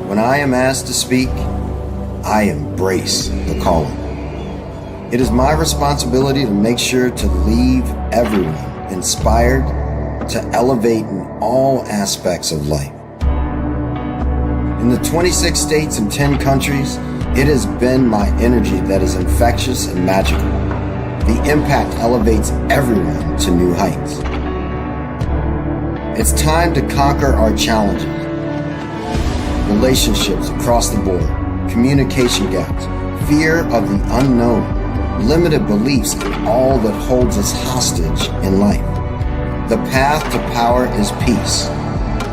When I am asked to speak, I embrace the calling. It is my responsibility to make sure to leave everyone inspired to elevate in all aspects of life. In the 26 states and 10 countries, it has been my energy that is infectious and magical. The impact elevates everyone to new heights. It's time to conquer our challenges. Relationships across the board, communication gaps, fear of the unknown, limited beliefs, and all that holds us hostage in life. The path to power is peace,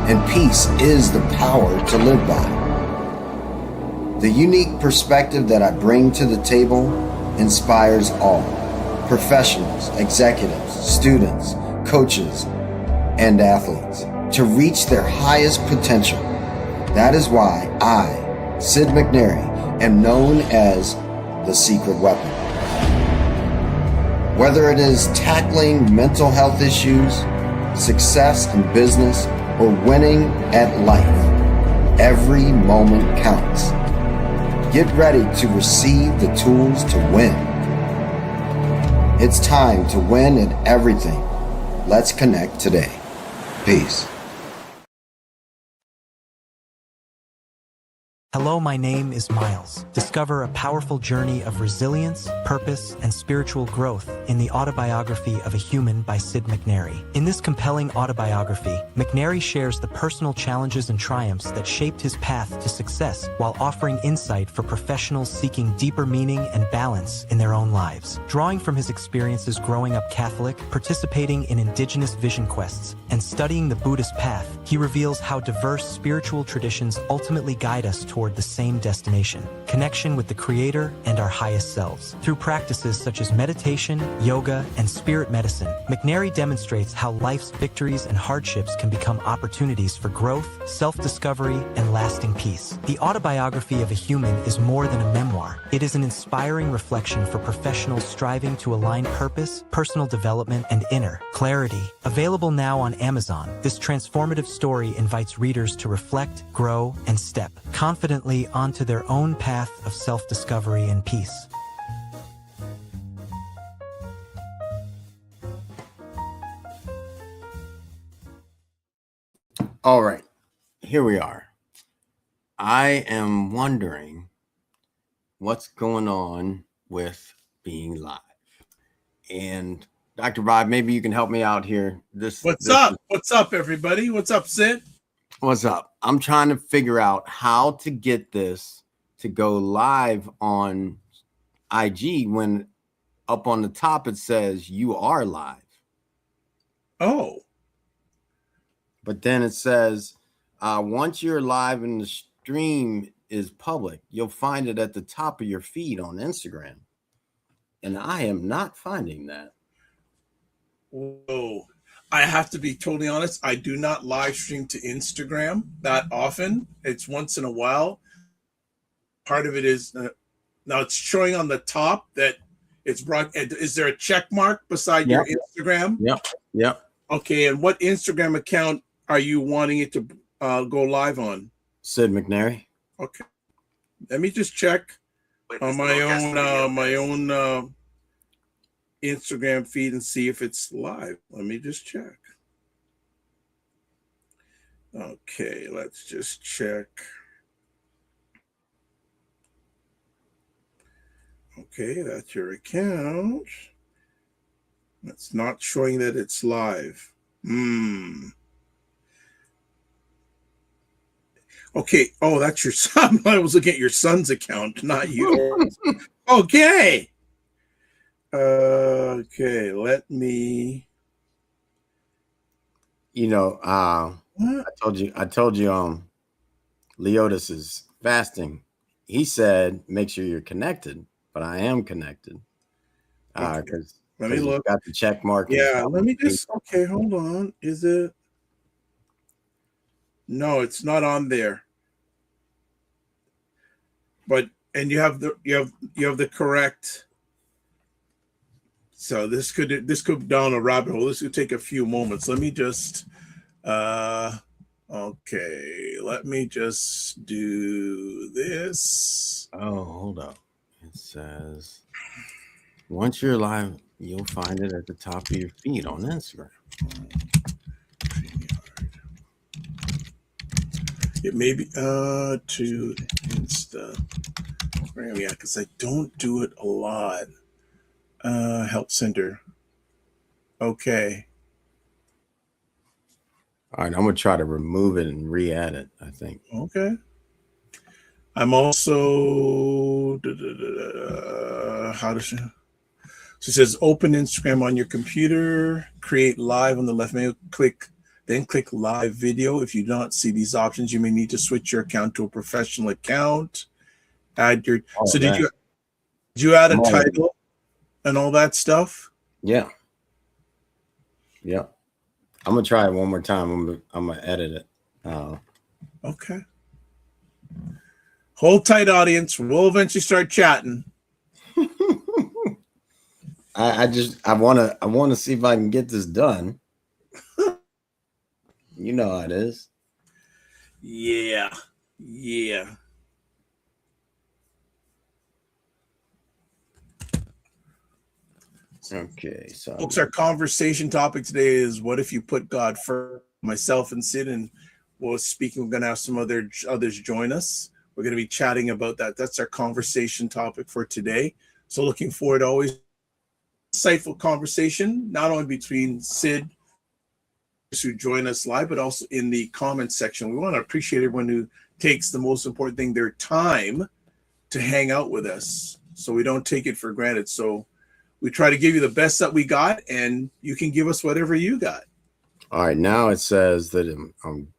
and peace is the power to live by. The unique perspective that I bring to the table inspires all, professionals, executives, students, coaches, and athletes to reach their highest potential. That is why I, Sid McNary, am known as the secret weapon. Whether it is tackling mental health issues, success in business, or winning at life, every moment counts. Get ready to receive the tools to win. It's time to win at everything. Let's connect today. Peace. Hello, my name is Miles. Discover a powerful journey of resilience, purpose, and spiritual growth in the autobiography of a human by Sid McNary. In this compelling autobiography, McNary shares the personal challenges and triumphs that shaped his path to success while offering insight for professionals seeking deeper meaning and balance in their own lives. Drawing from his experiences growing up Catholic, participating in indigenous vision quests, and studying the Buddhist path, he reveals how diverse spiritual traditions ultimately guide us toward the same destination: connection with the Creator and our highest selves. Through practices such as meditation, yoga, and spirit medicine, McNary demonstrates how life's victories and hardships can become opportunities for growth, self-discovery, and lasting peace. The autobiography of a human is more than a memoir. It is an inspiring reflection for professionals striving to align purpose, personal development, and inner clarity. Available now on Amazon, this transformative story invites readers to reflect, grow, and step confidently onto their own path of self-discovery and peace. All right, here we are. I am wondering what's going on with being live. And Dr. Bob, maybe you can help me out here. What's up? What's up, everybody? What's up, Sid? What's up? I'm trying to figure out how to get this to go live on IG when up on the top it says you are live. Oh. But then it says once you're live and the stream is public, you'll find it at the top of your feed on Instagram. And I am not finding that. Whoa. I have to be totally honest. I do not live stream to Instagram that often. It's once in a while. Part of it is now it's showing on the top that it's brought. Is there a check mark beside your Instagram? Yep. Okay. And what Instagram account are you wanting it to go live on? Sid McNary. Okay. Let me just check on my own Instagram feed and see if it's live. Let me just check. Okay, let's just check. Okay, that's your account. It's not showing that it's live. Okay. Oh, that's your son. I was looking at your son's account, not yours. Okay. Okay, let me. I told you, Leotis is fasting. He said, make sure you're connected, but I am connected. Because let me look. Got the check mark. Yeah, let me just. Okay, hold on. Is it? No, it's not on there. But you have the correct. So this could down a rabbit hole. This could take a few moments. Let me just Okay, let me just do this. Oh, hold up. It says once you're live, you'll find it at the top of your feed on Instagram. It may be to Instagram, yeah, because I don't do it a lot. Help center. Okay. All right, I'm gonna try to remove it and re-add it. I think. Okay. I'm also how does she? She says open Instagram on your computer, create live on the left menu, then click live video. If you do not see these options, you may need to switch your account to a professional account. Add your did you add a title and all that stuff? Yeah. Yeah. I'm gonna try it one more time. I'm gonna edit it. Okay. Hold tight, audience. We'll eventually start chatting. I want to see if I can get this done. You know how it is. Yeah. Yeah. Okay, so Folks, our conversation topic today is what if you put God first? Myself and Sid, and we're going to have some others join us. We're going to be chatting about that. That's our conversation topic for today. So looking forward to always insightful conversation, not only between Sid who join us live, but also in the comments section. We want to appreciate everyone who takes the most important thing, their time, to hang out with us. So we don't take it for granted. So we try to give you the best that we got, and you can give us whatever you got. all right, now it says that I'm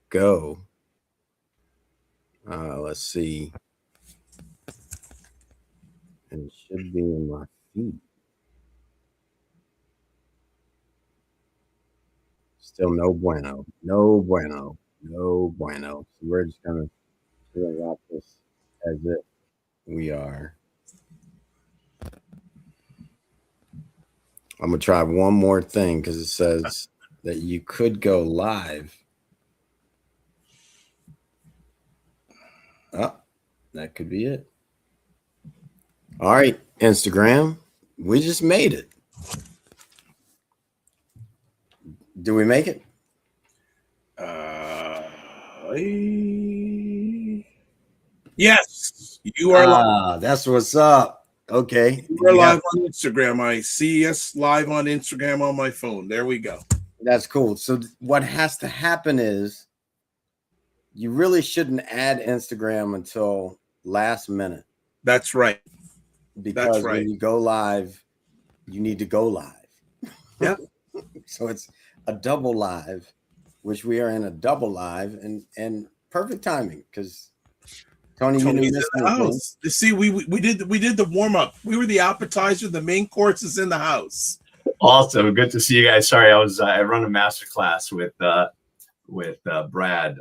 go. Let's see. And it should be in my feed. Still no bueno. No bueno. No bueno. So we're just gonna wrap this as if we are. I'm gonna try one more thing because it says that you could go live. Oh, that could be it. All right, Instagram, we just made it. Do we make it? Yes, you are live. That's what's up. Okay. We're live on Instagram. I see us live on Instagram on my phone. There we go. That's cool. So what has to happen is you really shouldn't add Instagram until last minute. That's right. Because when you go live, you need to go live. Yeah. So it's a double live, which we are in a double live, and perfect timing because Tony's in the house. You see, we did the warm up. We were the appetizer. The main course is in the house. Awesome, good to see you guys. Sorry, I run a master class with Brad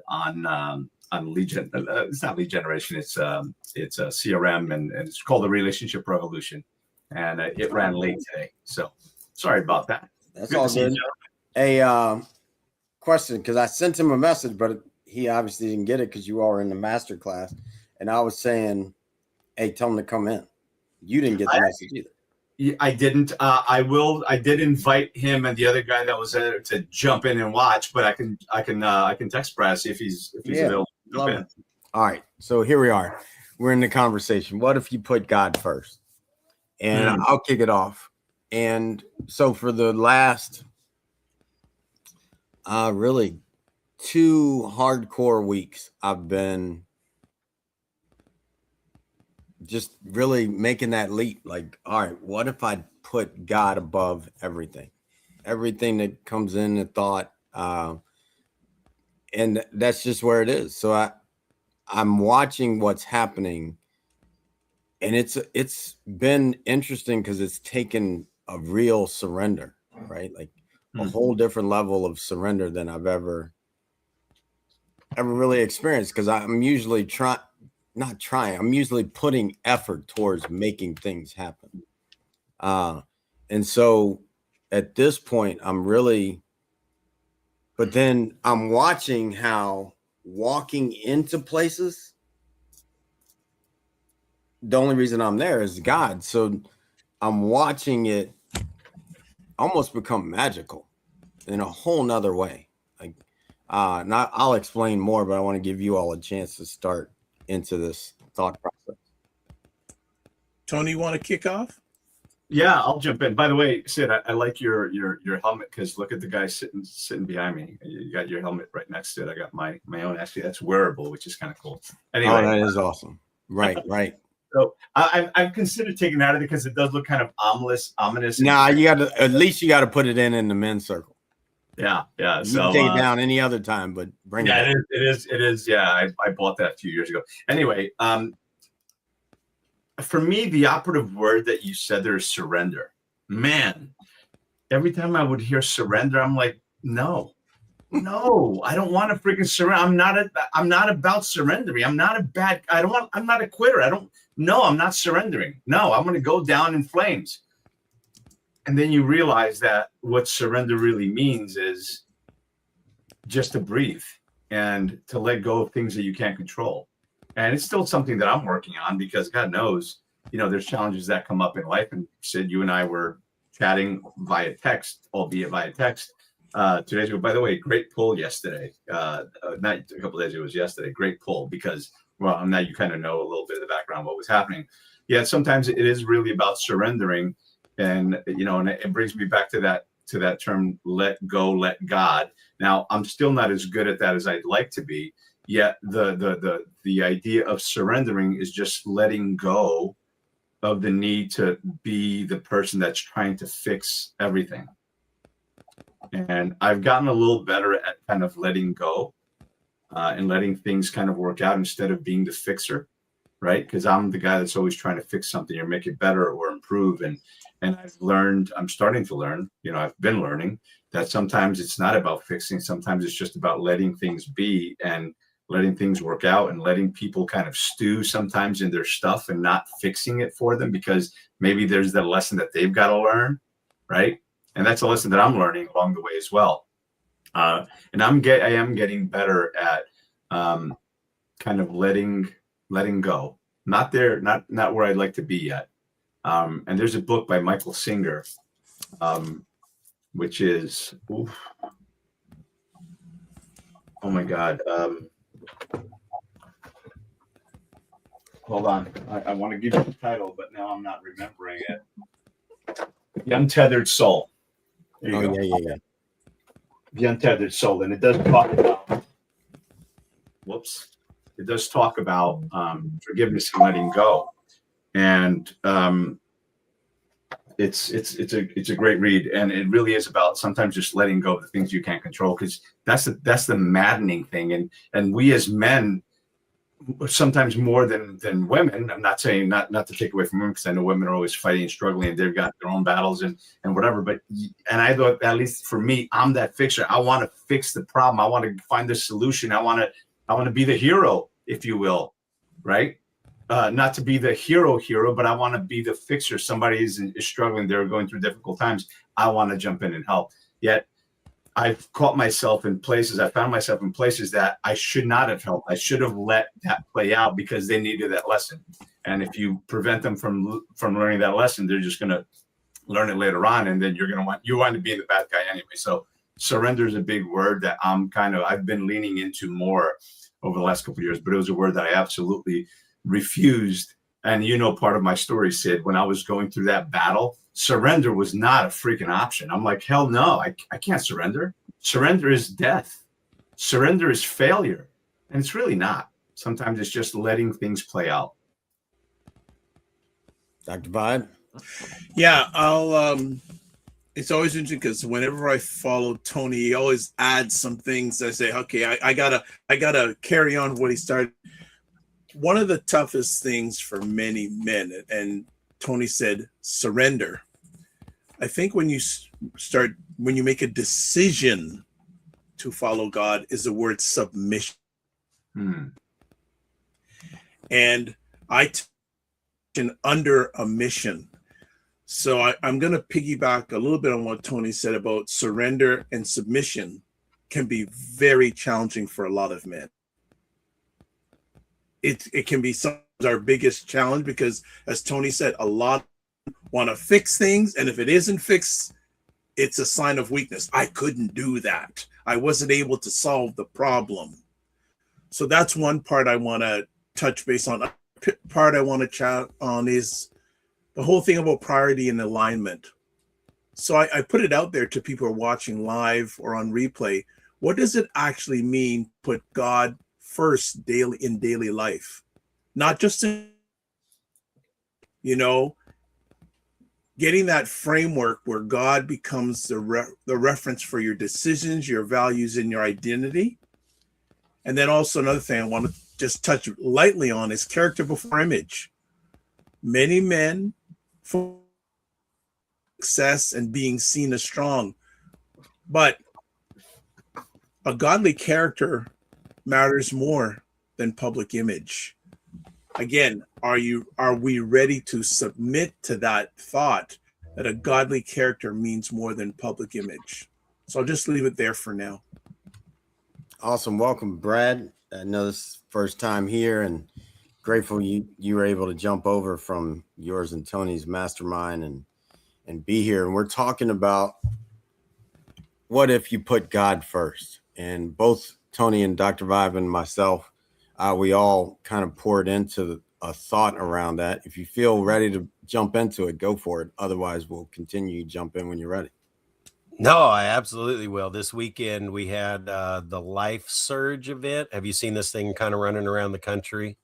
on lead gen. It's not lead generation. It's a CRM, and it's called the Relationship Revolution. And it ran late today, so sorry about that. That's all good. A question, because I sent him a message, but he obviously didn't get it because you all were in the master class, and I was saying, "Hey, tell him to come in." You didn't get the message either. I didn't. I did invite him and the other guy that was there to jump in and watch, but I can text Brad, see if he's available. Love it. All right, so here we are. We're in the conversation. What if you put God first? And I'll kick it off. And so for the last really 2 hardcore weeks, I've been just really making that leap. Like, all right, what if I put God above everything that comes in the thought? And that's just where it is. So I'm watching what's happening, and it's been interesting because it's taken a real surrender, right? Like a whole different level of surrender than I've ever really experienced. Because I'm usually I'm usually putting effort towards making things happen. And so at this point, I'm really But then I'm watching how walking into places, the only reason I'm there is God. So I'm watching it almost become magical in a whole nother way. Like, not, I'll explain more, but I want to give you all a chance to start into this thought process. Tony, you want to kick off? Yeah, I'll jump in. By the way, Sid, I like your helmet, because look at the guy sitting behind me. You got your helmet right next to it. I got my own. Actually, that's wearable, which is kind of cool. Anyway, Oh, that is awesome. Right, right. So I've considered taking it out of it because it does look kind of ominous. Nah, you got to, at least you got to put it in the men's circle. Yeah. You So can take it down any other time, but bring yeah, it. it is. Yeah, I bought that a few years ago. Anyway, for me, the operative word that you said there is surrender. Man, every time I would hear surrender, I'm like, no, I don't want to freaking surrender. I'm not about surrendering. I'm not a quitter. I'm not surrendering. No, I'm going to go down in flames. And then you realize that what surrender really means is just to breathe and to let go of things that you can't control. And it's still something that I'm working on, because God knows, there's challenges that come up in life. And Sid, you and I were chatting via text, albeit via text, 2 days ago. By the way, great pull yesterday. Not a couple of days ago, it was yesterday. Great pull, because, well, now you kind of know a little bit of the background, what was happening. Yeah, sometimes it is really about surrendering. And, and it brings me back to that term, let go, let God. Now, I'm still not as good at that as I'd like to be. Yet the idea of surrendering is just letting go of the need to be the person that's trying to fix everything. And I've gotten a little better at kind of letting go and letting things kind of work out instead of being the fixer, right? Because I'm the guy that's always trying to fix something or make it better or improve. And I'm starting to learn, I've been learning that sometimes it's not about fixing. Sometimes it's just about letting things be and letting things work out, and letting people kind of stew sometimes in their stuff and not fixing it for them, because maybe there's that lesson that they've got to learn, right? And that's a lesson that I'm learning along the way as well. And I am getting better at kind of letting go. Not there, not where I'd like to be yet. And there's a book by Michael Singer, which is, oh my God. Hold on. I want to give you the title, but now I'm not remembering it. The Untethered Soul. There you go. Yeah. The Untethered Soul. And it does talk about, it does talk about forgiveness and letting go. And it's a great read, and it really is about sometimes just letting go of the things you can't control, because that's the maddening thing. And we as men, sometimes more than women. I'm not saying not to take away from women, because I know women are always fighting and struggling, and they've got their own battles and whatever. But I thought, at least for me, I'm that fixer. I want to fix the problem. I want to find the solution. I want to be the hero, if you will, right? Not to be the hero, but I want to be the fixer. Somebody is struggling. They're going through difficult times. I want to jump in and help. Yet I've caught myself in places. I found myself in places that I should not have helped. I should have let that play out because they needed that lesson. And if you prevent them from learning that lesson, they're just going to learn it later on. And then you want to be the bad guy anyway. So surrender is a big word that I've been leaning into more over the last couple of years, but it was a word that I absolutely refused. And part of my story, Sid, when I was going through that battle, surrender was not a freaking option. I'm like, hell no, I can't surrender. Surrender is death. Surrender is failure. And it's really not. Sometimes it's just letting things play out. Dr. Vibe? Yeah, it's always interesting because whenever I follow Tony, he always adds some things. I say, okay, I gotta carry on what he started. One of the toughest things for many men, and Tony said, surrender. I think when you make a decision to follow God, is the word submission. And under a mission. So I'm going to piggyback a little bit on what Tony said about surrender and submission. can be very challenging for a lot of men. It can be some our biggest challenge because, as Tony said, a lot want to fix things, and if it isn't fixed, it's a sign of weakness. I couldn't do that. I wasn't able to solve the problem. So that's one part I want to touch base on. Part I want to chat on is the whole thing about priority and alignment. So I put it out there to people who are watching live or on replay. What does it actually mean, put God first daily in daily life? Not just in, getting that framework where God becomes the reference for your decisions, your values, and your identity. And then also another thing I want to just touch lightly on is character before image. Many men for success and being seen as strong, but a godly character matters more than public image. Again, are we ready to submit to that thought that a godly character means more than public image? So I'll just leave it there for now. Awesome. Welcome, Brad. I know this is first time here, and grateful you were able to jump over from yours and Tony's mastermind and be here. And we're talking about what if you put God first. And both Tony and Dr. Vibe and myself, we all kind of poured into a thought around that. If you feel ready to jump into it, go for it. Otherwise, we'll continue. Jump in when you're ready. No, I absolutely will. This weekend, we had the Life Surge event. Have you seen this thing kind of running around the country?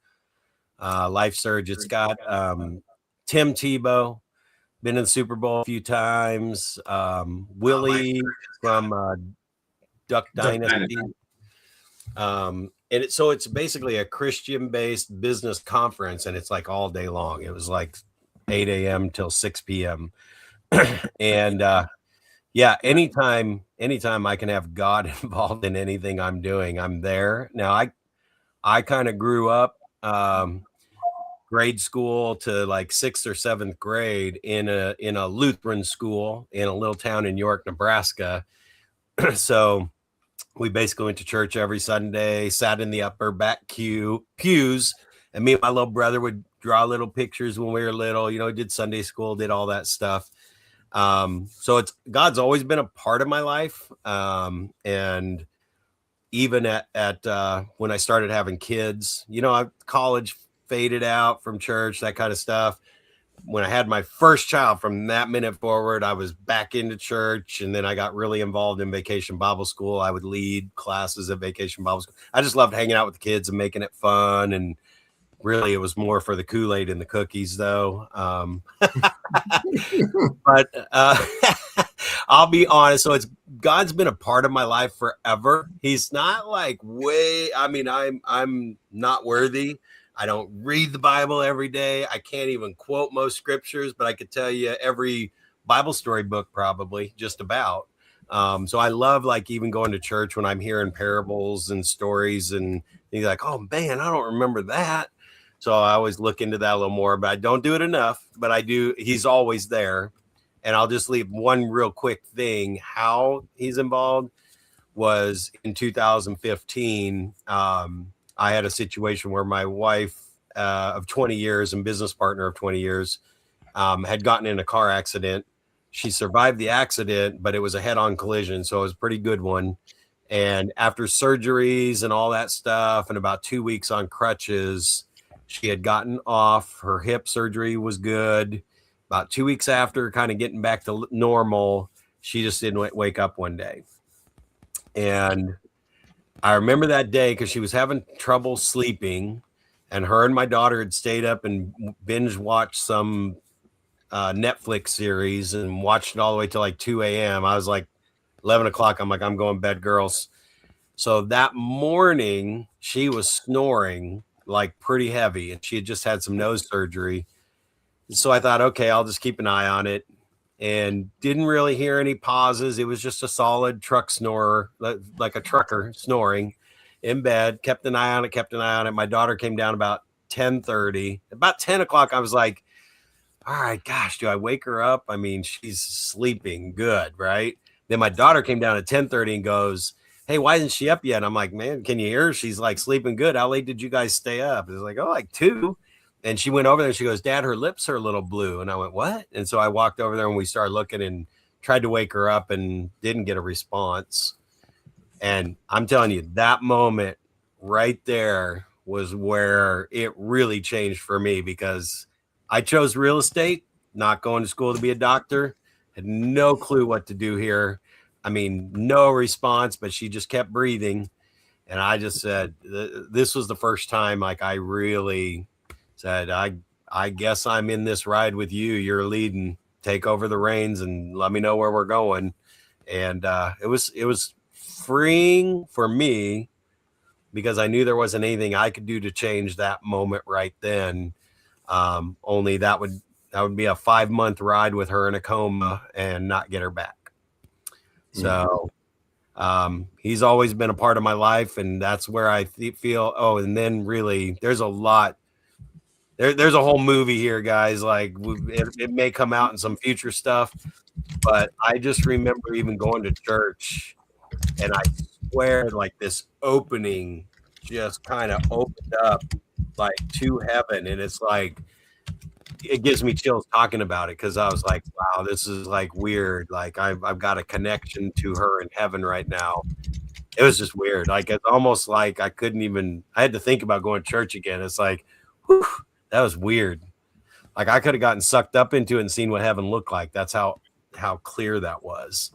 Life Surge. It's got Tim Tebow, been in the Super Bowl a few times. Willie from Duck Dynasty. And so it's basically a Christian-based business conference, and it's like all day long. It was like 8 a.m. till 6 p.m. And yeah, anytime I can have God involved in anything I'm doing, I'm there. Now, I kind of grew up grade school to like 6th or 7th grade in a Lutheran school in a little town in York, Nebraska. So we basically went to church every Sunday, sat in the upper back pews, and me and my little brother would draw little pictures when we were little, did Sunday school, did all that stuff. So God's always been a part of my life. And even at when I started having kids, college faded out from church, that kind of stuff. When I had my first child, from that minute forward, I was back into church. And then I got really involved in Vacation Bible School. I would lead classes at Vacation Bible School. I just loved hanging out with the kids and making it fun. And really, it was more for the Kool-Aid and the cookies, though. But I'll be honest. So God's been a part of my life forever. He's not like I'm not worthy. I don't read the Bible every day. I can't even quote most scriptures, but I could tell you every Bible story book, probably, just about. So I love even going to church when I'm hearing parables and stories, and you're like, oh man, I don't remember that. So I always look into that a little more, but I don't do it enough. But I do. He's always there. And I'll just leave one real quick thing. How he's involved was in 2015. I had a situation where my wife of 20 years and business partner of 20 years had gotten in a car accident. She survived the accident, but it was a head-on collision. So it was a pretty good one. And after surgeries and all that stuff and about 2 weeks on crutches, she had gotten off. Her hip surgery was good. About 2 weeks after kind of getting back to normal, she just didn't wake up one day. And I remember that day because she was having trouble sleeping, and her and my daughter had stayed up and binge watched some Netflix series and watched it all the way till like 2 a.m. I was like 11 o'clock. I'm like, I'm going to bed, girls. So that morning she was snoring like pretty heavy, and she had just had some nose surgery. So I thought, okay, I'll just keep an eye on it, and didn't really hear any pauses. It was just a solid truck snorer, like a trucker snoring in bed. Kept an eye on it. My daughter came down about 10:30. About 10 o'clock, I was like, all right, gosh, do I wake her up? I mean, she's sleeping good, right? Then my daughter came down at 10:30 and goes, hey, why isn't she up yet? I'm like, man, can you hear her? She's like sleeping good. How late did you guys stay up? It's like, oh, like 2. And she went over there and she goes, Dad, her lips are a little blue. And I went, what? And so I walked over there and we started looking and tried to wake her up and didn't get a response. And I'm telling you, that moment right there was where it really changed for me, because I chose real estate, not going to school to be a doctor, had no clue what to do here. I mean, no response, but she just kept breathing. And I just said, this was the first time like I really said, I guess I'm in this ride with you. You're leading, take over the reins and let me know where we're going. And it was freeing for me, because I knew there wasn't anything I could do to change that moment right then. Only that would be a 5-month ride with her in a coma and not get her back. So he's always been a part of my life, and that's where I feel. Oh, and then really, there's a lot. There's a whole movie here, guys. Like it may come out in some future stuff, but I just remember even going to church, and I swear, like this opening just kind of opened up like to heaven, and it's like it gives me chills talking about it, because I was like, wow, this is like weird. Like I've got a connection to her in heaven right now. It was just weird. Like it's almost like I had to think about going to church again. It's like, whew, that was weird. Like I could have gotten sucked up into it and seen what heaven looked like. That's how clear that was.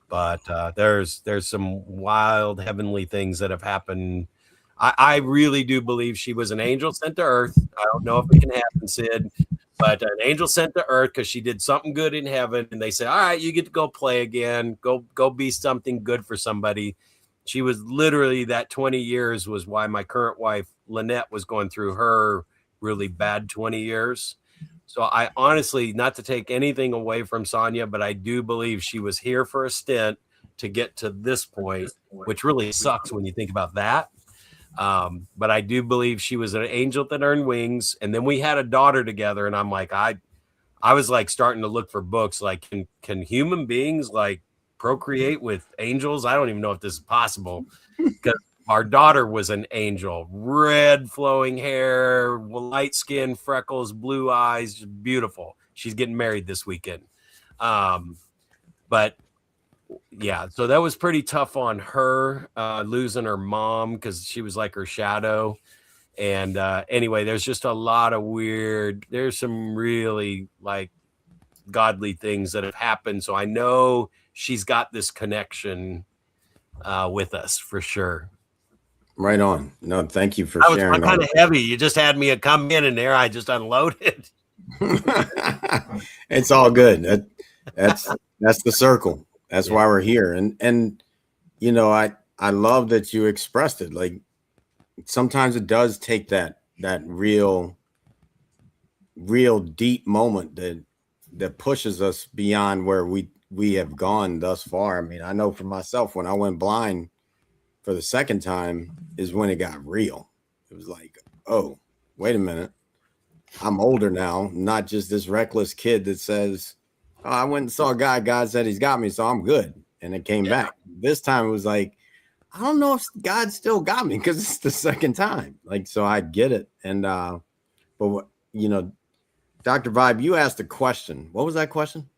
But there's some wild heavenly things that have happened. I really do believe she was an angel sent to earth. I don't know if it can happen, Sid, but an angel sent to earth because she did something good in heaven, and they said, all right, you get to go play again. Go be something good for somebody. She was literally, that 20 years was why my current wife, Lynette, was going through her really bad 20 years. So I honestly, not to take anything away from Sonia, but I do believe she was here for a stint to get to this point, which really sucks when you think about that. But I do believe she was an angel that earned wings. And then we had a daughter together, and I'm like, I was like starting to look for books. Like, can human beings like procreate with angels? I don't even know if this is possible, because our daughter was an angel, red flowing hair, light skin, freckles, blue eyes, beautiful. She's getting married this weekend. But yeah, so that was pretty tough on her, losing her mom, because she was like her shadow. And anyway, there's just a lot of there's some really like godly things that have happened. So I know she's got this connection with us for sure. Right on. No, thank you for sharing. I'm kind of heavy. You just had me come in there. I just unloaded. It's all good. That's the circle. That's why we're here. And you know, I love that you expressed it. Like sometimes it does take that real deep moment that pushes us beyond where we have gone thus far. I mean, I know for myself, when I went blind for the second time is when it got real. It was like, oh, wait a minute. I'm older now, not just this reckless kid that says, oh, I went and saw a guy, God said he's got me, so I'm good. And it came back. This time it was like, I don't know if God still got me, because it's the second time. Like, so I get it. And, but you know, Dr. Vibe, you asked a question. What was that question?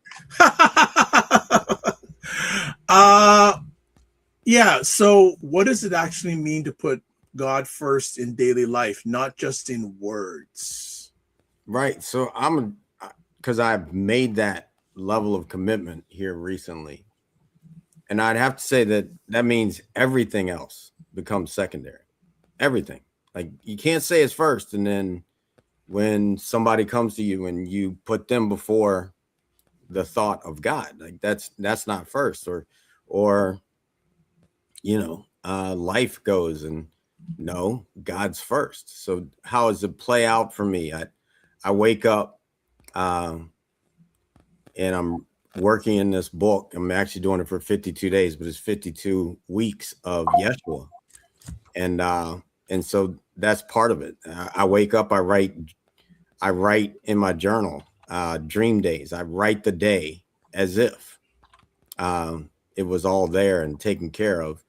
Yeah. So what does it actually mean to put God first in daily life, not just in words? Right. So because I've made that level of commitment here recently. And I'd have to say that means everything else becomes secondary. Everything. Like you can't say it's first, and then when somebody comes to you and you put them before the thought of God, like that's not first. Or you know, life goes, and no, God's first. So how does it play out for me? I wake up and I'm working in this book. I'm actually doing it for 52 days, but it's 52 weeks of Yeshua. And so that's part of it. I wake up, I write in my journal, dream days. I write the day as if it was all there and taken care of.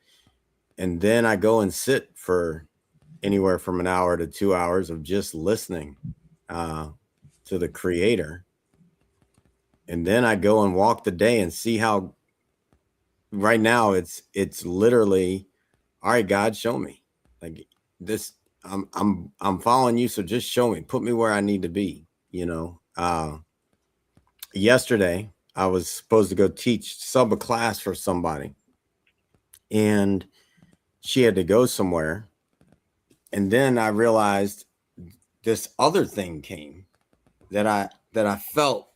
And then I go and sit for anywhere from an hour to 2 hours of just listening to the creator. And then I go and walk the day and see how right now it's literally, all right, God, show me. Like this, I'm following you, so just show me, put me where I need to be, you know. Yesterday I was supposed to go sub a class for somebody, and she had to go somewhere. And then I realized this other thing came that I felt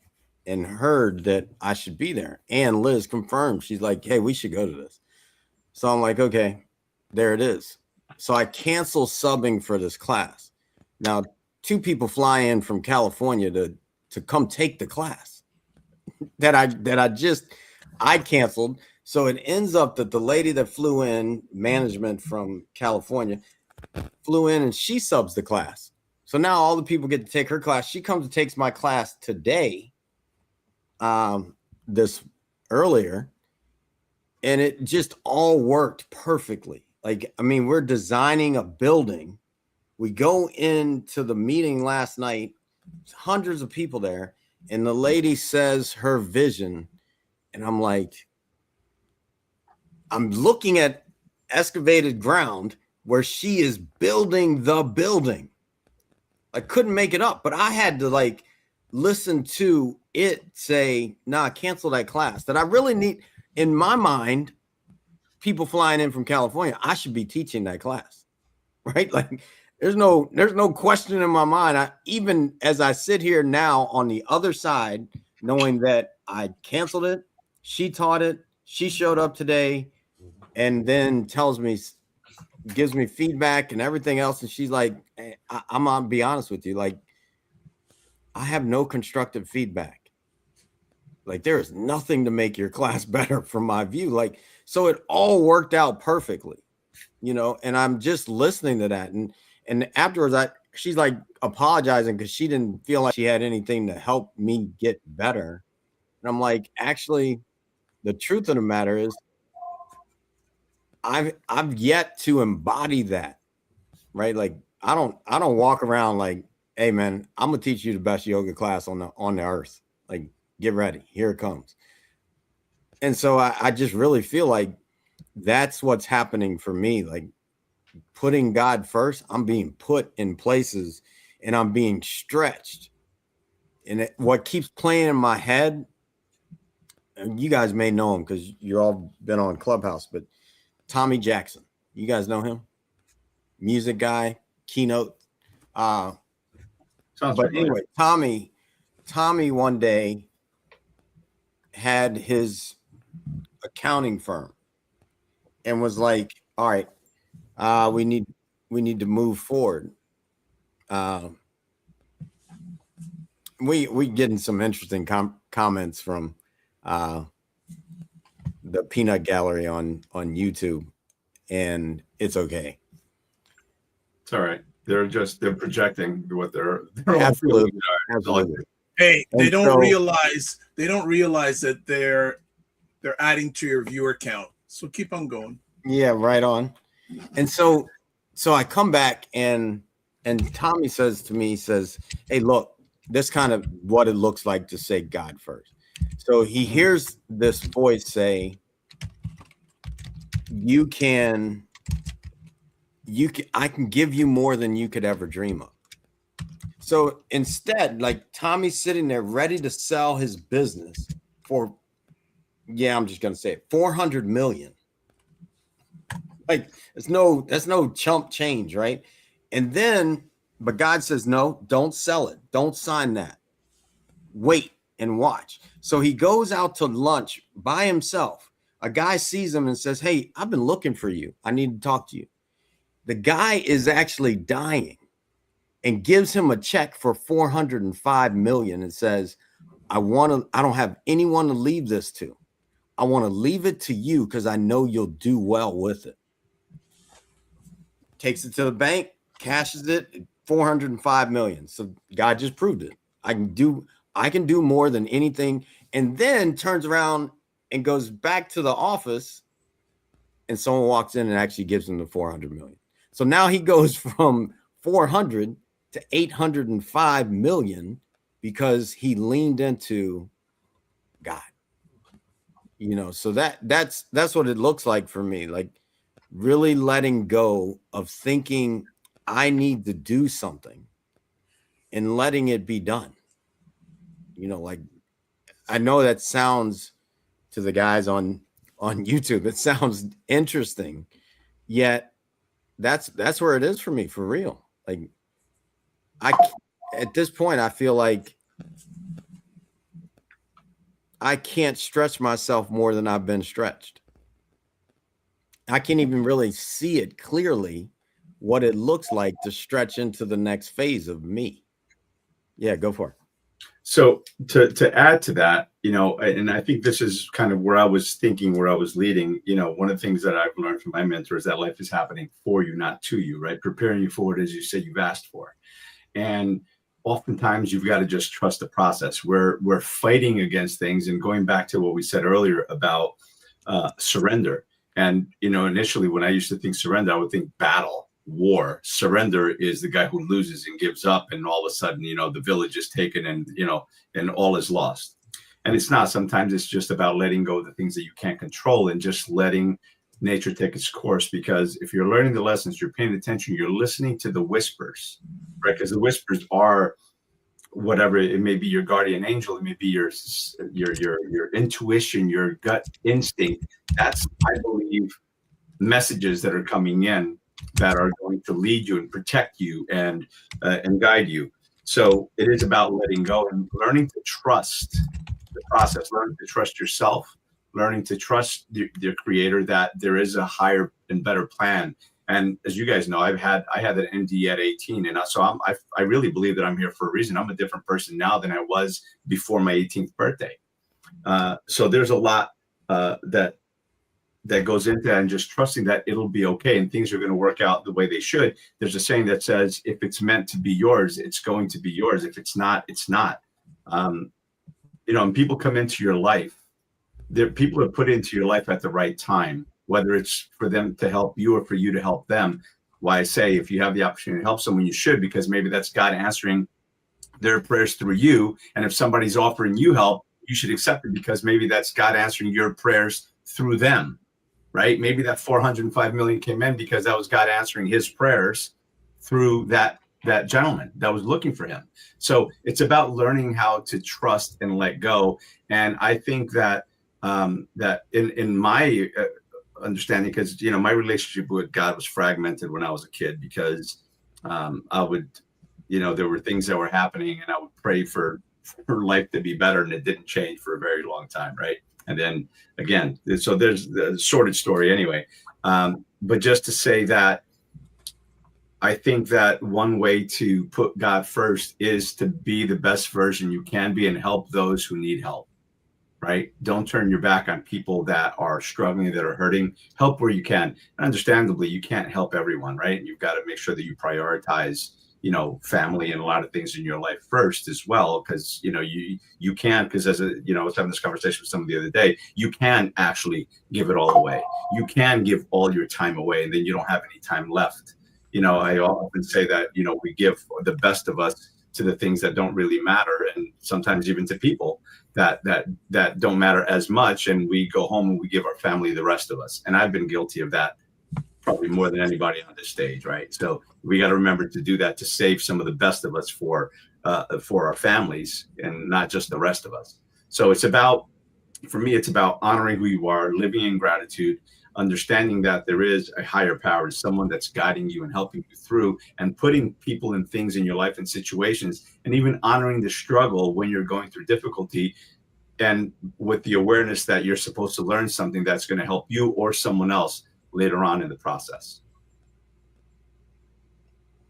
and heard that I should be there. And Liz confirmed. She's like, hey, we should go to this. So I'm like, okay, there it is. So I cancel subbing for this class. Now, 2 people fly in from California to come take the class that I canceled. So it ends up that the lady that flew in, management from California, flew in and she subs the class. So now all the people get to take her class. She comes and takes my class today, this earlier, and it just all worked perfectly. Like, I mean, we're designing a building. We go into the meeting last night, hundreds of people there, and the lady says her vision, and I'm like, I'm looking at excavated ground where she is building the building. I couldn't make it up, but I had to like listen to it say, nah, cancel that class. That I really need, in my mind, people flying in from California, I should be teaching that class, right? Like there's no question in my mind. Even as I sit here now on the other side, knowing that I canceled it, she taught it, she showed up today, and then tells me, gives me feedback and everything else. And she's like, hey, I'm gonna be honest with you. Like, I have no constructive feedback. Like, there is nothing to make your class better from my view. Like, so it all worked out perfectly, you know, and I'm just listening to that. And afterwards, she's like apologizing because she didn't feel like she had anything to help me get better. And I'm like, actually, the truth of the matter is, I've yet to embody that, right? Like I don't walk around like, hey man, I'm gonna teach you the best yoga class on the earth. Like, get ready, here it comes. And so I just really feel like that's what's happening for me. Like putting God first, I'm being put in places and I'm being stretched. And what keeps playing in my head, and you guys may know him because you're all been on Clubhouse, but Tommy Jackson, you guys know him? Music guy, keynote. But anyway, Tommy one day had his accounting firm and was like, all right, we need to move forward. We getting some interesting comments from the Peanut Gallery on YouTube, and it's okay. It's all right. They're projecting what they're absolutely. Hey, they don't realize that they're adding to your viewer count. So keep on going. Yeah, right on. And so I come back and Tommy says to me, he says, hey, look, this kind of what it looks like to say God first. So he hears this voice say, I can give you more than you could ever dream of. So instead, like Tommy's sitting there ready to sell his business for, I'm just going to say it, 400 million. Like that's no chump change, right? And then, but God says, no, don't sell it. Don't sign that. Wait and watch. So he goes out to lunch by himself. A guy sees him and says, hey, I've been looking for you. I need to talk to you. The guy is actually dying and gives him a check for 405 million and says, I don't have anyone to leave this to. I want to leave it to you because I know you'll do well with it. Takes it to the bank, cashes it, 405 million. So God just proved it. I can do more than anything. And then turns around and goes back to the office and someone walks in and actually gives him the 400 million. So now he goes from 400 to 805 million because he leaned into God. You know, so that's what it looks like for me. Like really letting go of thinking I need to do something and letting it be done. You know, like I know that sounds to the guys on YouTube, it sounds interesting, yet that's where it is for me, for real. Like at this point, I feel like I can't stretch myself more than I've been stretched. I can't even really see it clearly what it looks like to stretch into the next phase of me. Yeah, go for it. So to add to that, you know, and I think this is kind of where I was thinking, where I was leading, you know, one of the things that I've learned from my mentor is that life is happening for you, not to you, right? Preparing you for it as you said you've asked for. And oftentimes you've got to just trust the process. We're fighting against things, and going back to what we said earlier about surrender. And, you know, initially when I used to think surrender, I would think battle, war. Surrender is the guy who loses and gives up, and all of a sudden, you know, the village is taken and, you know, and all is lost. And it's not. Sometimes it's just about letting go of the things that you can't control and just letting nature take its course. Because if you're learning the lessons, you're paying attention, you're listening to the whispers, right? Because the whispers are whatever it may be, your guardian angel, it may be your intuition, your gut instinct. That's, I believe, messages that are coming in that are going to lead you and protect you and guide you. So it is about letting go and learning to trust the process, learning to trust yourself, learning to trust the creator, that there is a higher and better plan. And as you guys know, I had an MD at 18, and so I really believe that I'm here for a reason. I'm a different person now than I was before my 18th birthday. So there's a lot that goes into that, and just trusting that it'll be okay and things are going to work out the way they should. There's a saying that says, if it's meant to be yours, it's going to be yours. If it's not, it's not. You know, and people come into your life. People are put into your life at the right time, whether it's for them to help you or for you to help them. Why I say, if you have the opportunity to help someone, you should, because maybe that's God answering their prayers through you. And if somebody's offering you help, you should accept it, because maybe that's God answering your prayers through them, right? Maybe that 405 million came in because that was God answering his prayers through that gentleman that was looking for him. So it's about learning how to trust and let go. And I think that that in my understanding, because, you know, my relationship with God was fragmented when I was a kid, because I would, you know, there were things that were happening and I would pray for life to be better, and it didn't change for a very long time, right? And then again, so there's the sordid story anyway. But just to say that I think that one way to put God first is to be the best version you can be and help those who need help, right? Don't turn your back on people that are struggling, that are hurting. Help where you can. And understandably, you can't help everyone, right? You've got to make sure that you prioritize, you know, family and a lot of things in your life first as well, because, you know, you can, because I was having this conversation with someone the other day, you can actually give it all away. You can give all your time away, and then you don't have any time left. You know, I often say that, you know, we give the best of us to the things that don't really matter, and sometimes even to people that don't matter as much, and we go home and we give our family the rest of us. And I've been guilty of that probably more than anybody on this stage, right? So we got to remember to do that, to save some of the best of us for our families, and not just the rest of us. So it's about, for me, it's about honoring who you are, living in gratitude, understanding that there is a higher power, someone that's guiding you and helping you through, and putting people and things in your life and situations, and even honoring the struggle when you're going through difficulty, and with the awareness that you're supposed to learn something that's going to help you or someone else later on in the process.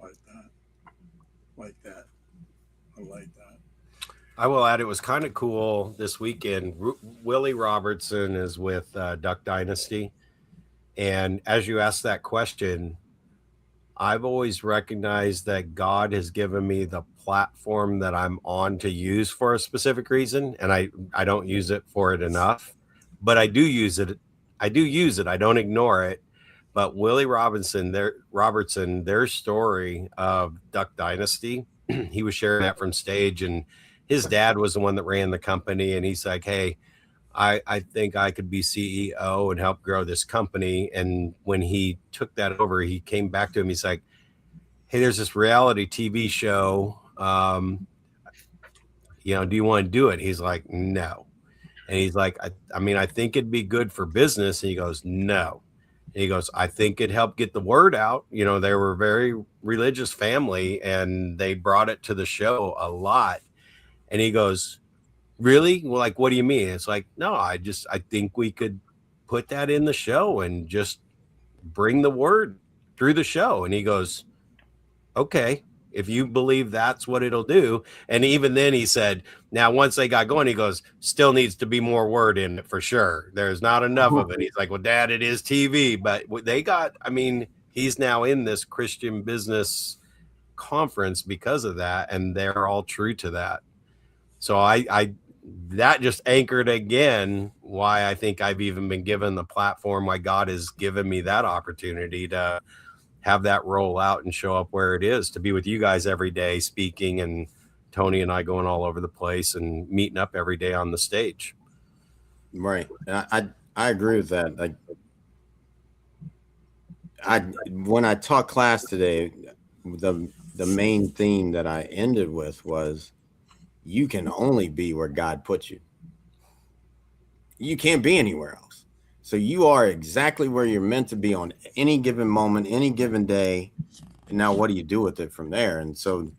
Like that. I like that. I will add, it was kind of cool this weekend. Willie Robertson is with Duck Dynasty. And as you asked that question, I've always recognized that God has given me the platform that I'm on to use for a specific reason. And I don't use it for it enough, but I do use it I do use it. I don't ignore it. But Willie Robertson, their story of Duck Dynasty, he was sharing that from stage, and his dad was the one that ran the company. And he's like, hey, I think I could be CEO and help grow this company. And when he took that over, he came back to him. He's like, hey, there's this reality TV show. Do you want to do it? He's like, no. And he's like, I mean, I think it'd be good for business. And he goes, no. And he goes, I think it'd help get the word out. They were a very religious family, and they brought it to the show a lot. And he goes, really? Well, like, what do you mean? It's like, no, I think we could put that in the show and just bring the word through the show. And he goes, okay, if you believe that's what it'll do. And even then he said, now, once they got going, he goes, still needs to be more word in it for sure. There's not enough of it. He's like, well, Dad, it is TV, but he's now in this Christian business conference because of that. And they're all true to that. So that just anchored again why I think I've even been given the platform, why God has given me that opportunity to have that roll out and show up where it is, to be with you guys every day speaking, and Tony and I going all over the place and meeting up every day on the stage. Right. I agree with that. Like, when I taught class today, the main theme that I ended with was, you can only be where God puts you. You can't be anywhere else. So you are exactly where you're meant to be on any given moment, any given day. And now what do you do with it from there? And so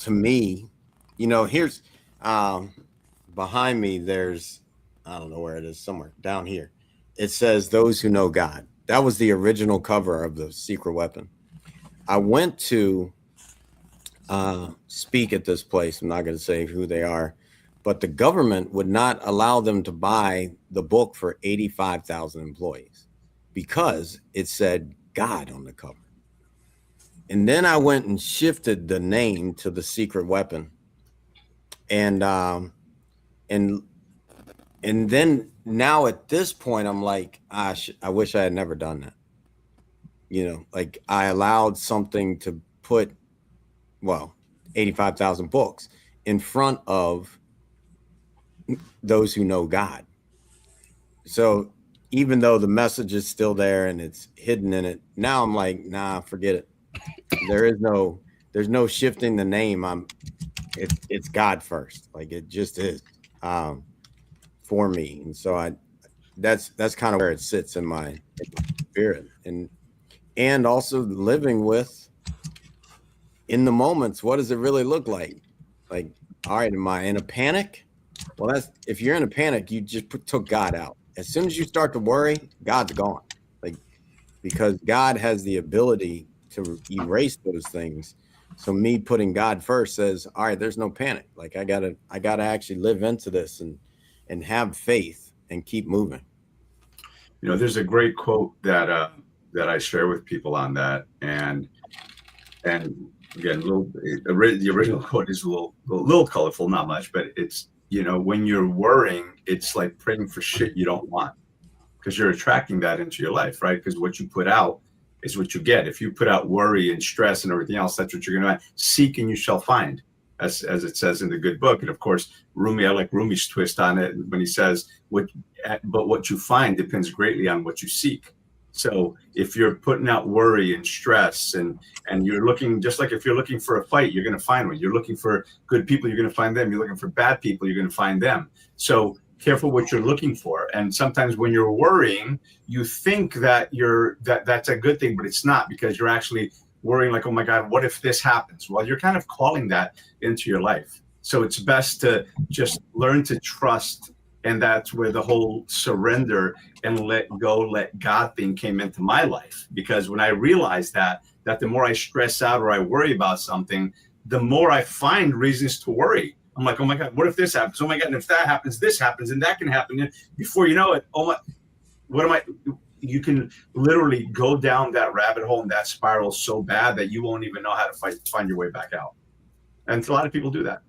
to me, here's behind me, there's, I don't know where it is, somewhere down here. It says, those who know God. That was the original cover of The Secret Weapon. I went to speak at this place. I'm not going to say who they are, but the government would not allow them to buy the book for 85,000 employees because it said God on the cover. And then I went and shifted the name to The Secret Weapon. And then now at this point, I'm like, I wish I had never done that. Like, I allowed something to put 85,000 books in front of those who know God. So even though the message is still there and it's hidden in it, now I'm like, nah, forget it. There's no shifting the name. It's God first. Like, it just is for me. And so that's kind of where it sits in my spirit, and also living with, in the moments, what does it really look like? Like, all right, am I in a panic? Well, if you're in a panic, you just took God out. As soon as you start to worry, God's gone. Like, because God has the ability to erase those things. So me putting God first says, all right, there's no panic. Like, I gotta actually live into this and have faith and keep moving. There's a great quote that I share with people on that, and again, the original quote is a little colorful, not much, but it's, when you're worrying, it's like praying for shit you don't want, because you're attracting that into your life, right? Because what you put out is what you get. If you put out worry and stress and everything else, that's what you're going to seek, and you shall find, as it says in the good book. And of course, Rumi, I like Rumi's twist on it when he says, but what you find depends greatly on what you seek. So if you're putting out worry and stress and you're looking, just like if you're looking for a fight, you're going to find one. You're looking for good people, you're going to find them. You're looking for bad people, you're going to find them. So careful what you're looking for. And sometimes when you're worrying, you think that that's a good thing, but it's not, because you're actually worrying like, oh my God, what if this happens? Well, you're kind of calling that into your life. So it's best to just learn to trust. And that's where the whole surrender and let go, let God thing came into my life. Because when I realized that the more I stress out or I worry about something, the more I find reasons to worry. I'm like, oh my God, what if this happens? Oh my God, and if that happens, this happens, and that can happen. And before you know it, you can literally go down that rabbit hole and that spiral so bad that you won't even know how to find your way back out. And a lot of people do that.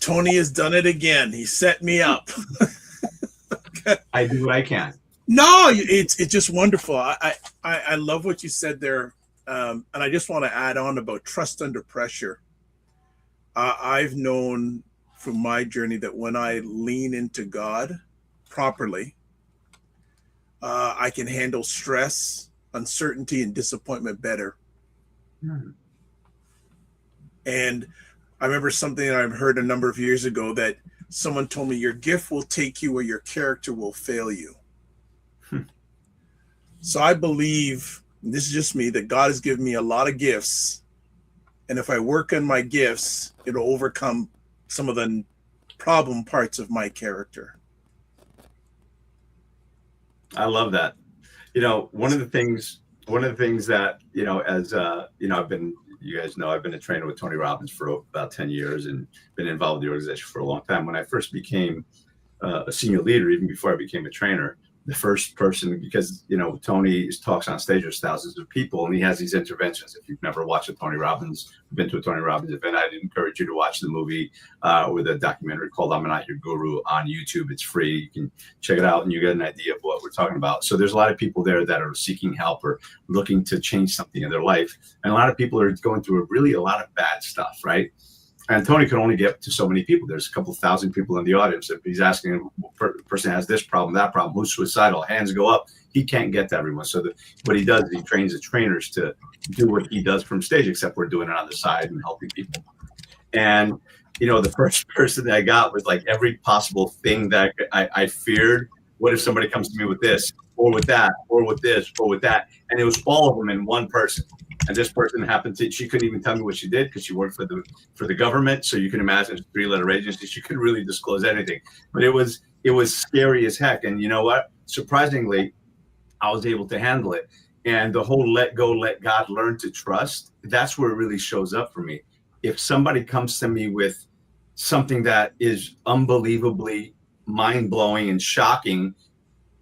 Tony has done it again. He set me up. I do what I can. No, it's just wonderful. I love what you said there, and I just want to add on about trust under pressure. I've known from my journey that when I lean into God properly, I can handle stress, uncertainty, and disappointment better. And I remember something that I've heard a number of years ago, that someone told me, your gift will take you where your character will fail you. So I believe, and this is just me, that God has given me a lot of gifts. And if I work on my gifts, it'll overcome some of the problem parts of my character. I love that. You know, one of the things that, you know, as you know, you guys know, I've been a trainer with Tony Robbins for about 10 years and been involved with the organization for a long time. When I first became a senior leader, even before I became a trainer, the first person, because, you know, Tony talks on stage with thousands of people and he has these interventions. If you've never watched a Tony Robbins, been to a Tony Robbins event, I'd encourage you to watch the movie or the documentary called I'm Not Your Guru on YouTube. It's free. You can check it out and you get an idea of what we're talking about. So there's a lot of people there that are seeking help or looking to change something in their life. And a lot of people are going through a lot of bad stuff, right? And Tony could only get to so many people. There's a couple thousand people in the audience. If he's asking, person has this problem, that problem, who's suicidal, hands go up. He can't get to everyone. So what he does is he trains the trainers to do what he does from stage, except we're doing it on the side and helping people. And, you know, the first person that I got was like every possible thing that I feared. What if somebody comes to me with this or with that or with this or with that? And it was all of them in one person. And this person she couldn't even tell me what she did because she worked for the government. So you can imagine it's a 3-letter agency. She couldn't really disclose anything, but it was scary as heck. And you know what? Surprisingly, I was able to handle it. And the whole let go, let God, learn to trust, that's where it really shows up for me. If somebody comes to me with something that is unbelievably mind-blowing and shocking,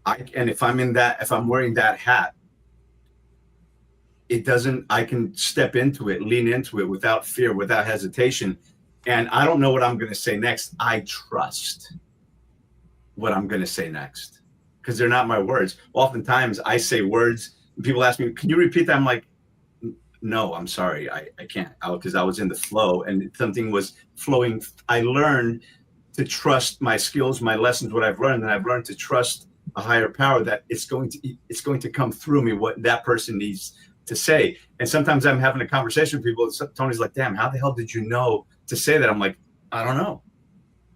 if I'm wearing that hat, I can step into it, lean into it without fear, without hesitation. And I don't know what I'm going to say next. I trust what I'm going to say next because they're not my words. Oftentimes I say words and people ask me, can you repeat that? I'm like, no, I'm sorry. I can't, because I was in the flow and something was flowing. I learned to trust my skills, my lessons, what I've learned. And I've learned to trust a higher power that it's going to come through me, what that person needs to say. And sometimes I'm having a conversation with people. Tony's like, damn, how the hell did you know to say that? I'm like, I don't know.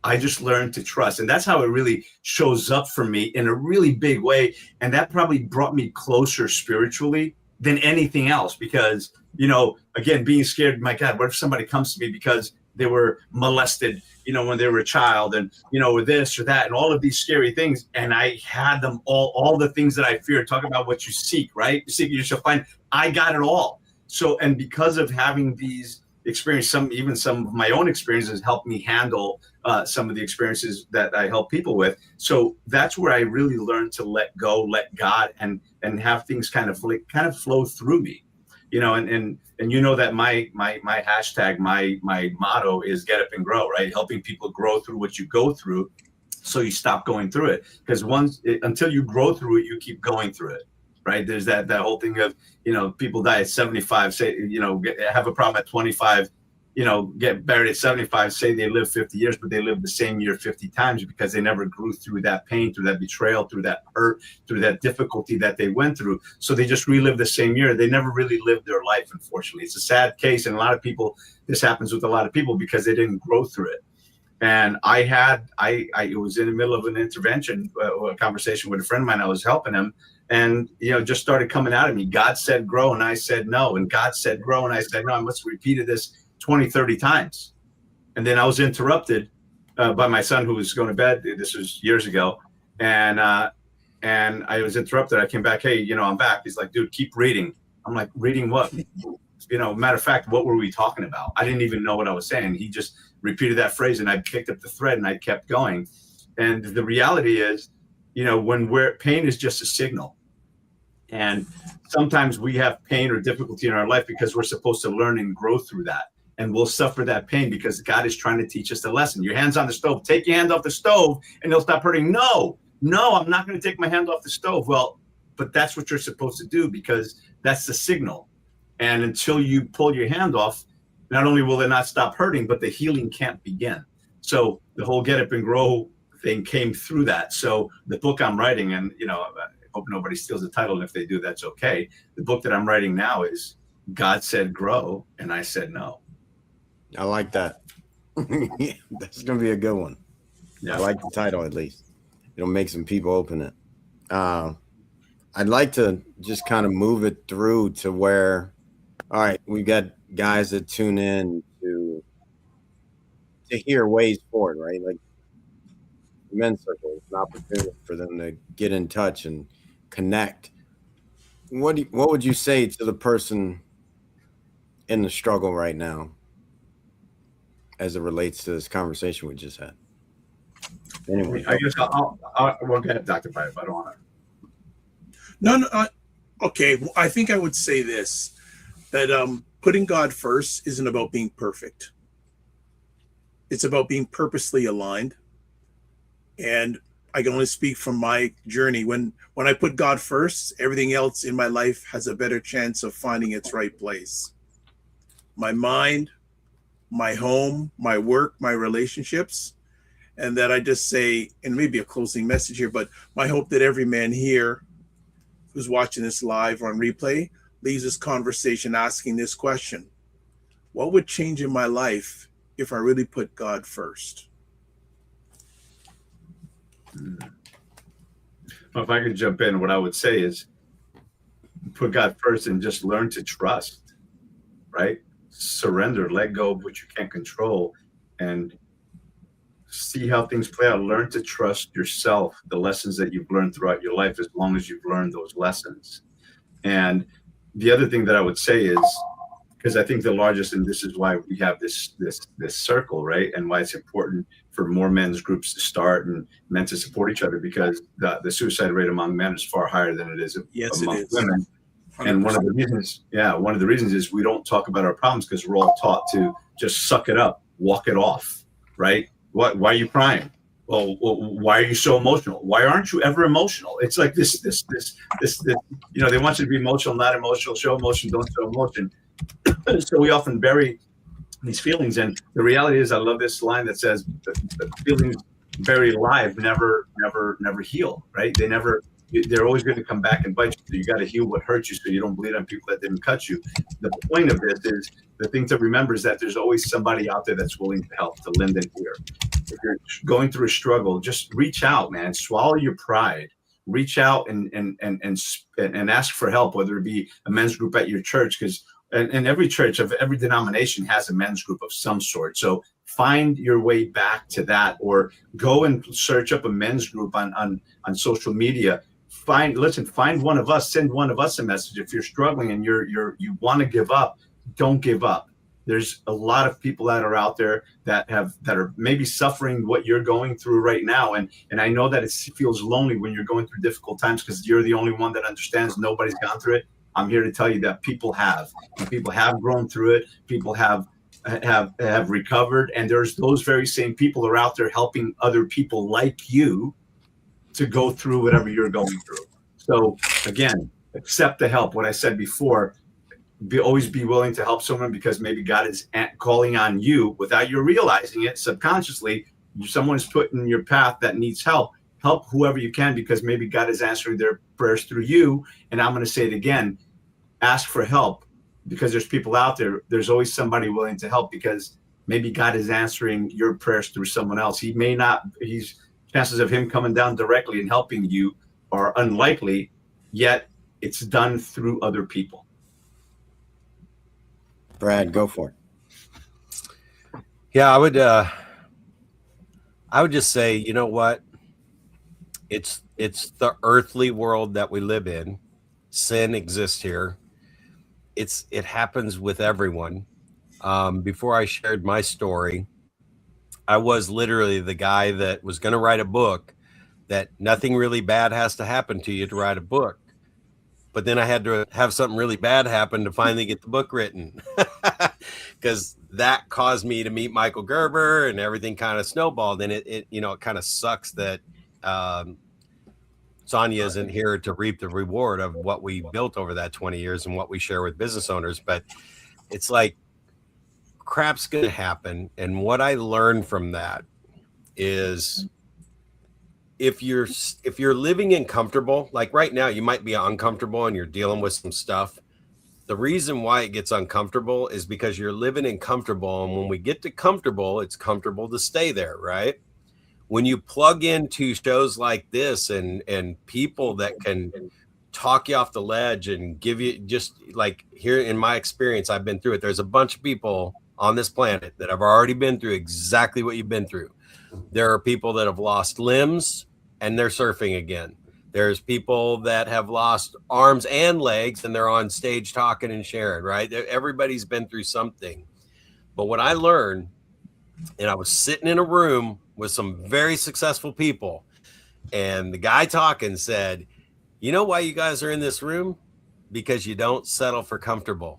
I just learned to trust. And that's how it really shows up for me in a really big way. And that probably brought me closer spiritually than anything else. Because, you know, again, being scared, my God, what if somebody comes to me because they were molested, you know, when they were a child and, you know, or this or that and all of these scary things. And I had them all the things that I fear. Talk about what you seek, right? You seek, you shall find. I got it all. So, and because of having these experiences, even some of my own experiences helped me handle some of the experiences that I help people with. So that's where I really learned to let go, let God, and have things kind of flow through me, you know, and you know that my hashtag, my motto is get up and grow, right? Helping people grow through what you go through. So you stop going through it, because until you grow through it, you keep going through it. Right. There's that whole thing of, you know, people die at 75, say, you know, have a problem at 25, you know, get buried at 75, say they live 50 years, but they live the same year 50 times because they never grew through that pain, through that betrayal, through that hurt, through that difficulty that they went through. So they just relive the same year. They never really lived their life, unfortunately. It's a sad case. And a lot of people, this happens with a lot of people because they didn't grow through it. And I was in the middle of an intervention, a conversation with a friend of mine. I was helping him. And, you know, just started coming out of me. God said grow, and I said no. And God said grow, and I said no. I must have repeated this 20, 30 times. And then I was interrupted by my son, who was going to bed. This was years ago. And I was interrupted. I came back, hey, you know, I'm back. He's like, dude, keep reading. I'm like, reading what? You know, matter of fact, what were we talking about? I didn't even know what I was saying. He just repeated that phrase, and I picked up the thread, and I kept going. And the reality is, you know, pain is just a signal. And sometimes we have pain or difficulty in our life because we're supposed to learn and grow through that. And we'll suffer that pain because God is trying to teach us the lesson. Your hand's on the stove. Take your hand off the stove and it'll stop hurting. No, No, I'm not going to take my hand off the stove. Well, but that's what you're supposed to do, because that's the signal. And until you pull your hand off, not only will it not stop hurting, but the healing can't begin. So the whole Get Up and Grow thing came through that. So the book I'm writing, and I hope nobody steals the title, and if they do, that's okay. The book that I'm writing now is God Said Grow, and I Said No. I like that. That's going to be a good one. Yeah. I like the title, at least. It'll make some people open it. I'd like to just kind of move it through to where, all right, we've got guys that tune in to hear ways forward, right? Like the men's circle, it's an opportunity for them to get in touch and connect. What would you say to the person in the struggle right now as it relates to this conversation we just had? Anyway, I guess I'll go ahead, Dr. Pipe. I don't want to. No. Okay. Well, I think I would say this, that putting God first isn't about being perfect. It's about being purposely aligned. And I can only speak from my journey. When I put God first, everything else in my life has a better chance of finding its right place. My mind, my home, my work, my relationships. And that I just say, and maybe a closing message here, but my hope that every man here who's watching this live or on replay leaves this conversation asking this question: what would change in my life if I really put God first? Well, if I could jump in, what I would say is put God first and just learn to trust, right? Surrender, let go of what you can't control, and see how things play out. Learn to trust yourself, the lessons that you've learned throughout your life, as long as you've learned those lessons. And the other thing that I would say is, because I think the largest, and this is why we have this circle, right? And why it's important for more men's groups to start and men to support each other, because the suicide rate among men is far higher than it is among women. 100%. And one of the reasons is we don't talk about our problems because we're all taught to just suck it up, walk it off, right? Why are you crying? Well, why are you so emotional? Why aren't you ever emotional? It's like this, they want you to be emotional, not emotional, show emotion, don't show emotion. So we often bury these feelings. And the reality is, I love this line that says the feelings buried alive never heal, right? They're always going to come back and bite you. So you got to heal what hurt you so you don't bleed on people that didn't cut you. The point of this is, the thing to remember is that there's always somebody out there that's willing to help, to lend an ear. If you're going through a struggle, just reach out, man. Swallow your pride. Reach out and ask for help, whether it be a men's group at your church, because and every church of every denomination has a men's group of some sort. So find your way back to that, or go and search up a men's group on social media. Find one of us, send one of us a message. If you're struggling and you want to give up, don't give up. There's a lot of people that are out there that are maybe suffering what you're going through right now. And I know that it feels lonely when you're going through difficult times because you're the only one that understands. Nobody's gone through it. I'm here to tell you that people have grown through it. People have recovered. And there's those very same people are out there helping other people like you to go through whatever you're going through. So again, accept the help. What I said before, always be willing to help someone, because maybe God is calling on you without you realizing it subconsciously. Someone's put in your path that needs help. Help whoever you can, because maybe God is answering their prayers through you. And I'm going to say it again, ask for help, because there's people out there. There's always somebody willing to help, because maybe God is answering your prayers through someone else. He may not, chances of him coming down directly and helping you are unlikely, yet it's done through other people. Brad, go for it. Yeah, I would just say, you know what? It's the earthly world that we live in. Sin exists here. It happens with everyone. Before I shared my story, I was literally the guy that was going to write a book, that nothing really bad has to happen to you to write a book. But then I had to have something really bad happen to finally get the book written, because that caused me to meet Michael Gerber, and everything kind of snowballed. And it kind of sucks that Sonia isn't here to reap the reward of what we built over that 20 years and what we share with business owners. But it's like crap's going to happen. And what I learned from that is if you're living in comfortable, like right now, you might be uncomfortable and you're dealing with some stuff. The reason why it gets uncomfortable is because you're living in comfortable. And when we get to comfortable, it's comfortable to stay there, right? When you plug into shows like this and people that can talk you off the ledge and give you, just like here in my experience, I've been through it. There's a bunch of people on this planet that have already been through exactly what you've been through. There are people that have lost limbs and they're surfing again. There's people that have lost arms and legs and they're on stage talking and sharing, right? Everybody's been through something. But what I learned, and I was sitting in a room with some very successful people, and the guy talking said, you know why you guys are in this room? Because you don't settle for comfortable.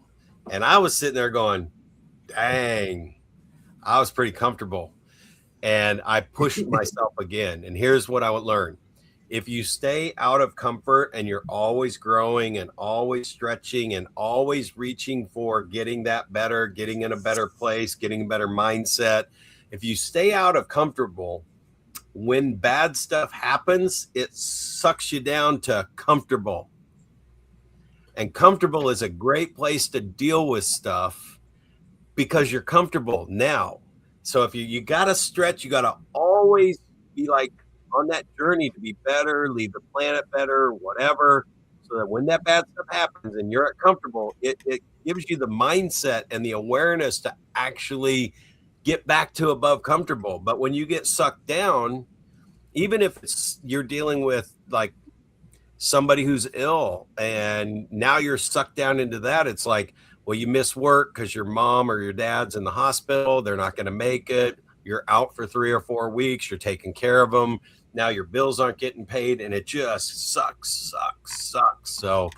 And I was sitting there going, dang, I was pretty comfortable. And I pushed myself again. And here's what I would learn. If you stay out of comfort and you're always growing and always stretching and always reaching for getting that better, getting in a better place, getting a better mindset, if you stay out of comfortable, when bad stuff happens, it sucks you down to comfortable. And comfortable is a great place to deal with stuff because you're comfortable now. So if you got to stretch, you got to always be like on that journey to be better, leave the planet better, whatever, so that when that bad stuff happens and you're comfortable, it gives you the mindset and the awareness to actually get back to above comfortable. But when you get sucked down, even if you're dealing with like somebody who's ill and now you're sucked down into that, it's like, well, you miss work because your mom or your dad's in the hospital. They're not going to make it. You're out for 3 or 4 weeks. You're taking care of them. Now your bills aren't getting paid and it just sucks. So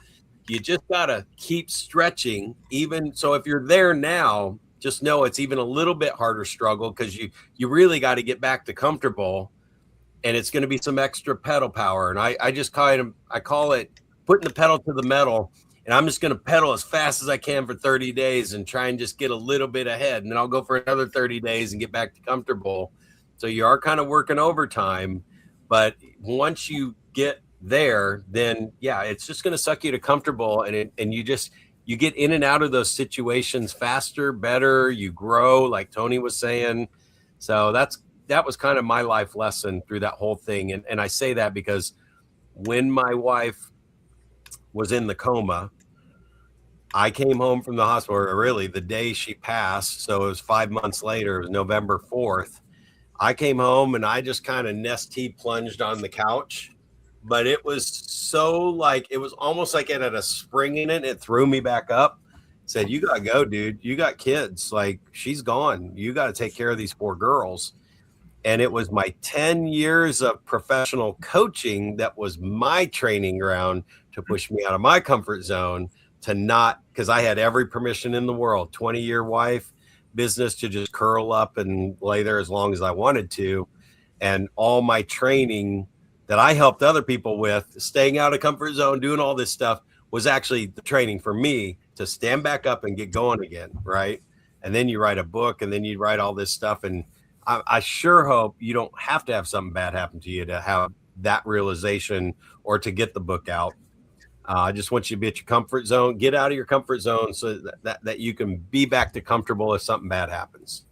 you just got to keep stretching. Even so, if you're there now, just know it's even a little bit harder struggle because you really got to get back to comfortable, and it's going to be some extra pedal power. And I just I call it putting the pedal to the metal. And I'm just going to pedal as fast as I can for 30 days and try and just get a little bit ahead. And then I'll go for another 30 days and get back to comfortable. So you are kind of working overtime. But once you get there, then, yeah, it's just going to suck you to comfortable. And you get in and out of those situations faster, better. You grow, like Tony was saying. So that was kind of my life lesson through that whole thing. And I say that because when my wife was in the coma, I came home from the hospital, or really the day she passed. So it was 5 months later, it was November 4th. I came home and I just kind of nesty plunged on the couch, but it was so like, it was almost like it had a spring in it. It threw me back up, said, you got to go, dude. You got kids. Like, she's gone. You got to take care of these 4 girls. And it was my 10 years of professional coaching that was my training ground to push me out of my comfort zone, to not, because I had every permission in the world, 20-year wife, business to just curl up and lay there as long as I wanted to. And all my training that I helped other people with, staying out of comfort zone, doing all this stuff, was actually the training for me to stand back up and get going again, right? And then you write a book, and then you write all this stuff. And I sure hope you don't have to have something bad happen to you to have that realization or to get the book out. I just want you to be at your comfort zone, get out of your comfort zone so that you can be back to comfortable if something bad happens.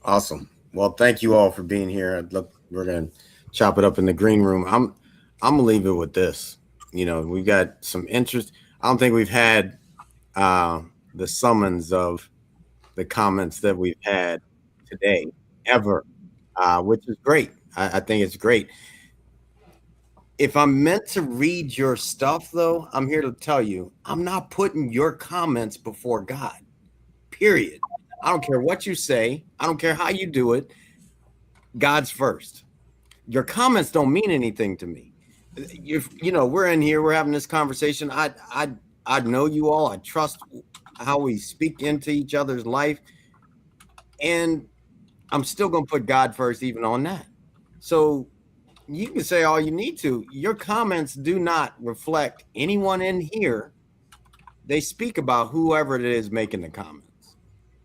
Awesome. Well, thank you all for being here. Look, we're going to chop it up in the green room. I'm going to leave it with this. You know, we've got some interest. I don't think we've had the summons of the comments that we've had today ever, which is great. I think it's great. If I'm meant to read your stuff, though, I'm here to tell you, I'm not putting your comments before God, period. I don't care what you say. I don't care how you do it. God's first. Your comments don't mean anything to me. You know, we're in here, we're having this conversation. I know you all. I trust how we speak into each other's life. And I'm still going to put God first, even on that. So you can say all you need to. Your comments do not reflect anyone in here. They speak about whoever it is making the comments,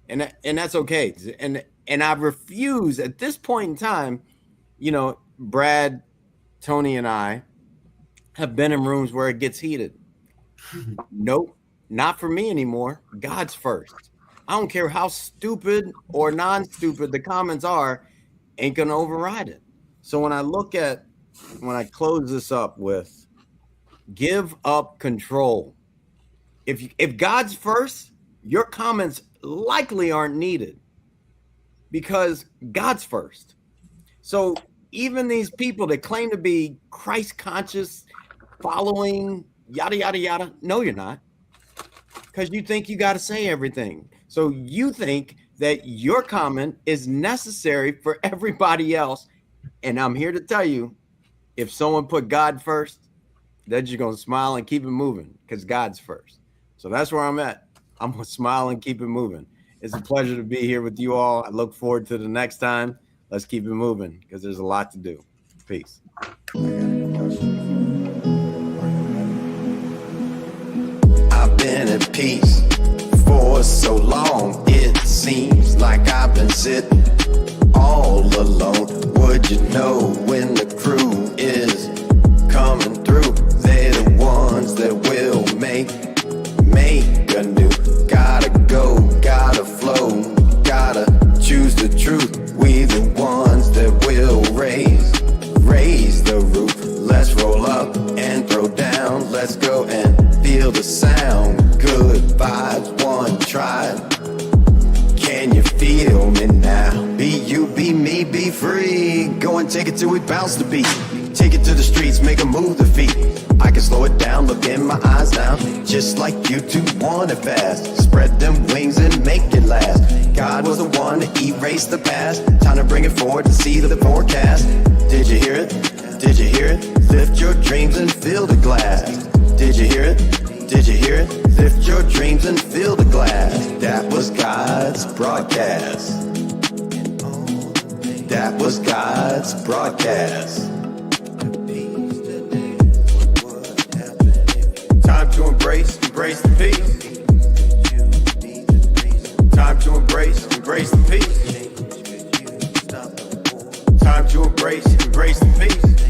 and that's okay. And I refuse at this point in time. You know, Brad, Tony, and I have been in rooms where it gets heated. Nope, not for me anymore. God's first. I don't care how stupid or non-stupid the comments are, ain't gonna override it. So when I close this up with give up control. If God's first, your comments likely aren't needed because God's first. So even these people that claim to be Christ conscious, following, yada, yada, yada, no, you're not. Because you think you got to say everything. So you think that your comment is necessary for everybody else. And I'm here to tell you, if someone put God first, they're just going to smile and keep it moving because God's first. So that's where I'm at. I'm going to smile and keep it moving. It's a pleasure to be here with you all. I look forward to the next time. Let's keep it moving because there's a lot to do. Peace. I've been at peace for so long. It seems like I've been sitting all alone. Would you know when the crew is coming through? They're the ones that will make anew. Gotta go, gotta flow, gotta choose the truth. We the ones that will raise the roof. Let's roll up and throw down. Let's go and feel the sound. Good vibes, one try. Can you feel me now? Be you, be me, be free. Go and take it till we bounce the beat. Take it to the streets, make 'em move the feet. I can slow it down, look in my eyes now. Just like you two want it fast. Spread them wings and make it last. God was the one to erase the past. Time to bring it forward to see the forecast. Did you hear it? Did you hear it? Lift your dreams and fill the glass. Did you hear it? Did you hear it? Lift your dreams and fill the glass. That was God's broadcast. That was God's broadcast. Time to embrace the peace. Time to embrace the peace. Time to embrace the peace.